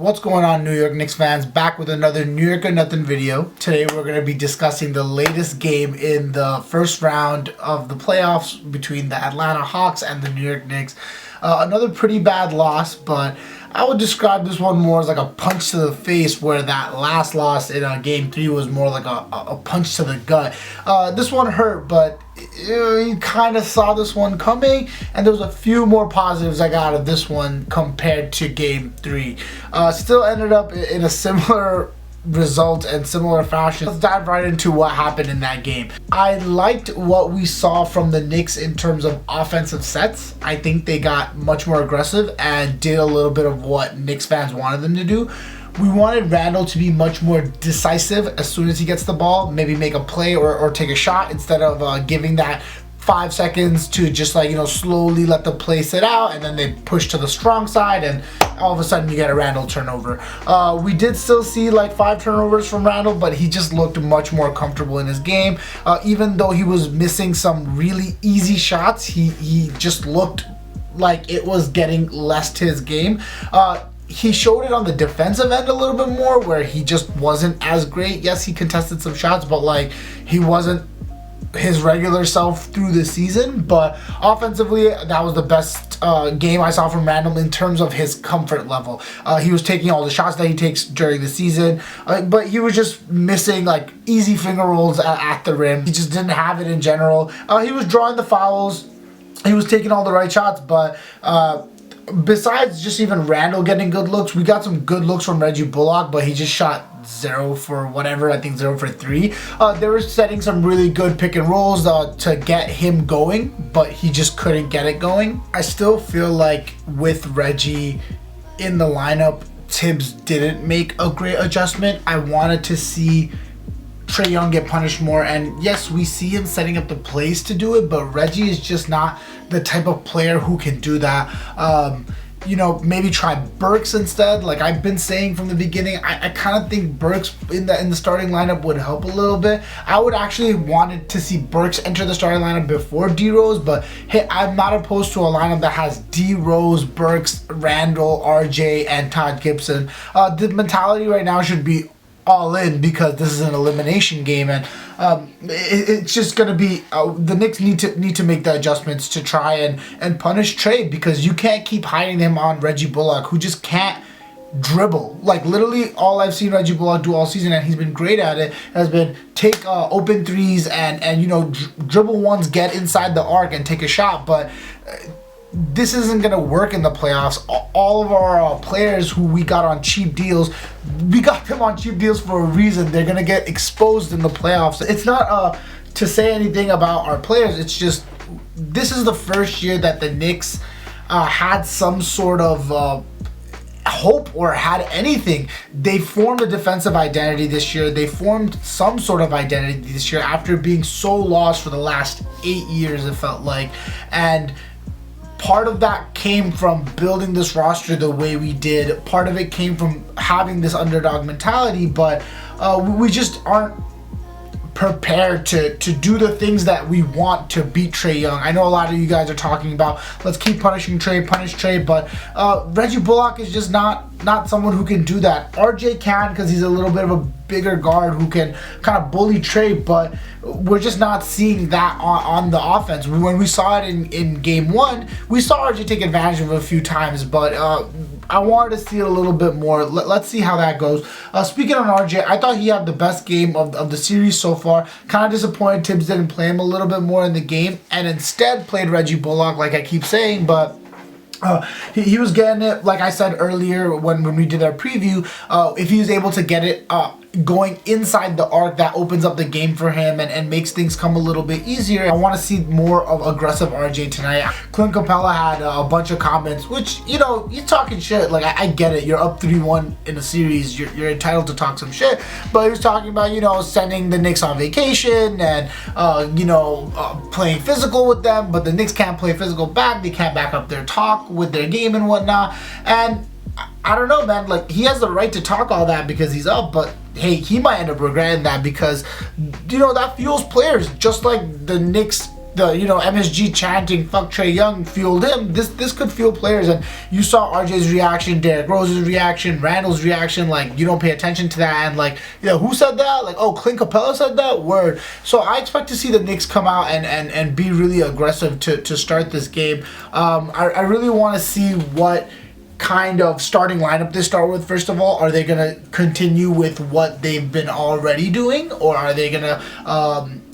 What's going on, New York Knicks fans? Back with another New York or Nothing video. Today we're going to be discussing the latest game in the first round of the playoffs between the Atlanta Hawks and the New York Knicks. Another pretty bad loss, but I would describe this one more as like a punch to the face, where that last loss in Game 3 was more like a punch to the gut. This one hurt, but you kind of saw this one coming, and there was a few more positives I got out of this one compared to Game 3. Still ended up in a similar result and similar fashion. Let's dive right into what happened in that game. I liked what we saw from the Knicks in terms of offensive sets. I think they got much more aggressive and did a little bit of what Knicks fans wanted them to do. We wanted Randle to be much more decisive as soon as he gets the ball, maybe make a play or take a shot instead of giving that 5 seconds to just slowly let the play sit out, and then they push to the strong side and all of a sudden you get a Randle turnover. We did still see like 5 turnovers from Randle, but he just looked much more comfortable in his game. Even though he was missing some really easy shots, he just looked like it was getting less to his game. He showed it on the defensive end a little bit more, where he just wasn't as great. Yes, he contested some shots, but like he wasn't his regular self through the season. But offensively, that was the best game I saw from Randle in terms of his comfort level. He was taking all the shots that he takes during the season, but he was just missing like easy finger rolls at the rim. He just didn't have it in general. He was drawing the fouls. He was taking all the right shots, but besides just even Randle getting good looks, we got some good looks from Reggie Bullock, but he just shot 0 for whatever, I think 0 for 3. They were setting some really good pick and rolls to get him going, but he just couldn't get it going. I still feel like with Reggie in the lineup, Tibbs didn't make a great adjustment. I wanted to see Trae Young get punished more, and yes, we see him setting up the plays to do it, but Reggie is just not the type of player who can do that. Maybe try Burks instead. Like I've been saying from the beginning, I kind of think Burks in the starting lineup would help a little bit. I would actually wanted to see Burks enter the starting lineup before D Rose, but hey, I'm not opposed to a lineup that has D Rose, Burks, Randle, RJ, and Todd Gibson. The mentality right now should be all in, because this is an elimination game, and it's just gonna be the Knicks need to make the adjustments to try and punish Trae, because you can't keep hiding him on Reggie Bullock, who just can't dribble. Like literally all I've seen Reggie Bullock do all season, and he's been great at it, has been take open threes and dribble ones, get inside the arc and take a shot, but this isn't going to work in the playoffs. All of our players who we got on cheap deals, we got them on cheap deals for a reason. They're going to get exposed in the playoffs. It's not to say anything about our players. It's just this is the first year that the Knicks had some sort of hope or had anything. They formed a defensive identity this year. They formed some sort of identity this year after being so lost for the last 8 years, it felt like. And part of that came from building this roster the way we did. Part of it came from having this underdog mentality, but we just aren't prepared to do the things that we want to beat Trae Young. I know a lot of you guys are talking about let's keep punishing Trae, punish Trae, but Reggie Bullock is just not someone who can do that. RJ can, because he's a little bit of a bigger guard who can kind of bully Trae, but we're just not seeing that on the offense. When we saw it in Game 1, we saw RJ take advantage of it a few times, but I wanted to see it a little bit more. Let's see how that goes. Speaking on RJ, I thought he had the best game of the series so far. Kind of disappointed Tibbs didn't play him a little bit more in the game and instead played Reggie Bullock, like I keep saying, but he was getting it, like I said earlier when we did our preview. If he was able to get it going inside the arc, that opens up the game for him and makes things come a little bit easier. I want to see more of aggressive RJ tonight. Clint Capella had a bunch of comments, which, you're talking shit. Like, I get it. You're up 3-1 in a series. You're entitled to talk some shit. But he was talking about, sending the Knicks on vacation and, playing physical with them. But the Knicks can't play physical back. They can't back up their talk with their game and whatnot. And I don't know, man. Like, he has the right to talk all that because he's up, but hey, he might end up regretting that, because that fuels players, just like the Knicks the MSG chanting "fuck Trae Young" fueled him, this could fuel players. And you saw RJ's reaction, Derrick Rose's reaction, Randle's reaction. Like, you don't pay attention to that, and like, who said that? Like, oh, Clint Capella said that. Word. So I expect to see the Knicks come out and be really aggressive to start this game. I really want to see what kind of starting lineup they start with. First of all, are they gonna continue with what they've been already doing, or are they gonna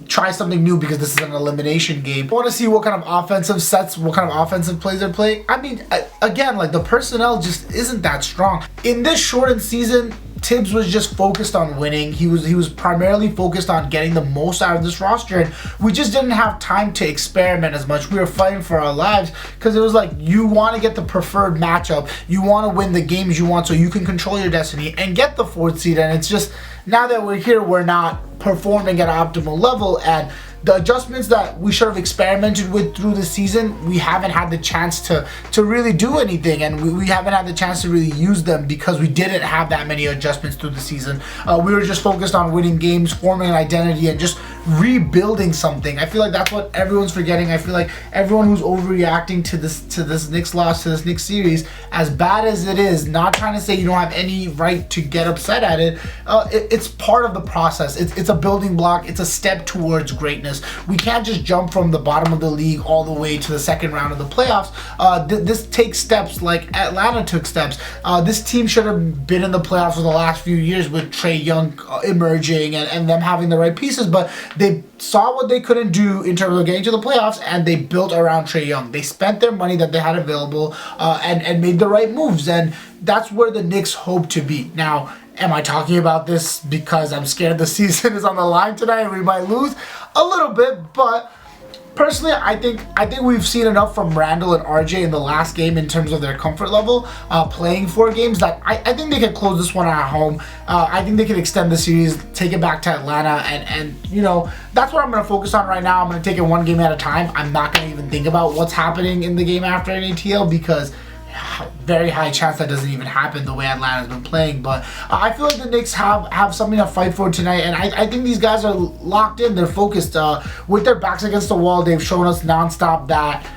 try something new because this is an elimination game? I want to see what kind of offensive sets, what kind of offensive plays they're playing. I mean, again, like, the personnel just isn't that strong in this shortened season. Tibbs was just focused on winning. He was primarily focused on getting the most out of this roster, and we just didn't have time to experiment as much. We were fighting for our lives because it was like, you want to get the preferred matchup, you want to win the games you want so you can control your destiny and get the 4th seed. And it's just, now that we're here, we're not performing at an optimal level, and the adjustments that we should have experimented with through the season, we haven't had the chance to really do anything, and we haven't had the chance to really use them because we didn't have that many adjustments through the season. We were just focused on winning games, forming an identity, and just rebuilding something. I feel like that's what everyone's forgetting. I feel like everyone who's overreacting to this Knicks loss, to this Knicks series, as bad as it is, not trying to say you don't have any right to get upset at it, it's part of the process. It's a building block. It's a step towards greatness. We can't just jump from the bottom of the league all the way to the second round of the playoffs. This takes steps like Atlanta took steps. This team should have been in the playoffs for the last few years with Trae Young emerging and them having the right pieces, but they saw what they couldn't do in terms of getting to the playoffs, and they built around Trae Young. They spent their money that they had available and made the right moves, and that's where the Knicks hope to be. Now, am I talking about this because I'm scared the season is on the line tonight and we might lose? A little bit, but personally, I think we've seen enough from Randle and RJ in the last game in terms of their comfort level playing 4 games that I think they could close this one at home. I think they could extend the series, take it back to Atlanta, and that's what I'm going to focus on right now. I'm going to take it one game at a time. I'm not going to even think about what's happening in the game after an ATL because very high chance that doesn't even happen the way Atlanta's been playing. But I feel like the Knicks have something to fight for tonight, and I think these guys are locked in. They're focused. With their backs against the wall, they've shown us nonstop that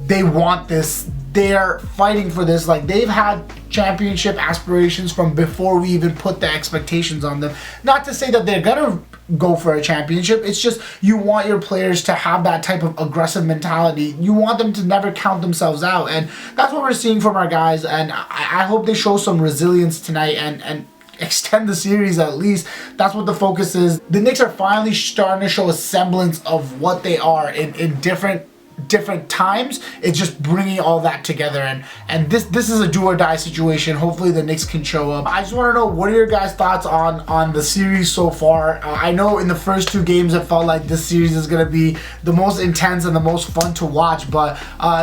they want this. They're fighting for this. Like, they've had championship aspirations from before we even put the expectations on them. Not to say that they're gonna go for a championship. It's just, you want your players to have that type of aggressive mentality. You want them to never count themselves out, and that's what we're seeing from our guys. And I hope they show some resilience tonight and extend the series at least. That's what the focus is. The Knicks are finally starting to show a semblance of what they are in different times. It's just bringing all that together, and this is a do or die situation. Hopefully the Knicks can show up. I just want to know, what are your guys' thoughts on the series so far? I know in the first 2 games it felt like this series is going to be the most intense and the most fun to watch, but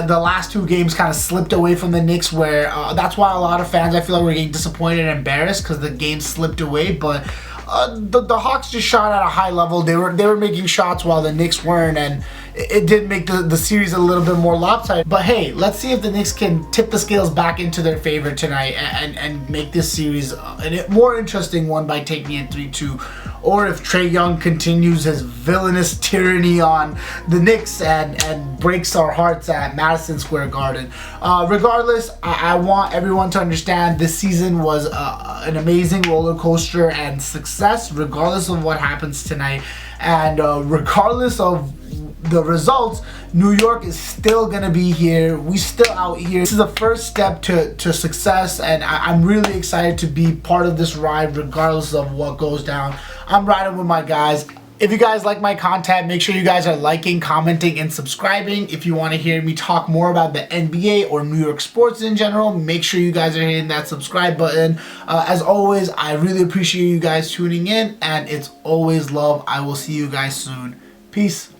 the last 2 games kind of slipped away from the Knicks, where that's why a lot of fans, I feel like, were getting disappointed and embarrassed because the game slipped away. But the Hawks just shot at a high level. They were making shots while the Knicks weren't, and it did make the series a little bit more lopsided. But hey, let's see if the Knicks can tip the scales back into their favor tonight and make this series a more interesting one by taking it 3-2. Or if Trae Young continues his villainous tyranny on the Knicks and breaks our hearts at Madison Square Garden. Regardless, I want everyone to understand this season was an amazing roller coaster and success, regardless of what happens tonight. And regardless of the results, New York is still gonna be here. We still out here. This is the first step to success, and I'm really excited to be part of this ride regardless of what goes down. I'm riding with my guys. If you guys like my content, make sure you guys are liking, commenting, and subscribing. If you want to hear me talk more about the NBA or New York sports in general, make sure you guys are hitting that subscribe button. As always, I really appreciate you guys tuning in, and it's always love. I will see you guys soon. Peace.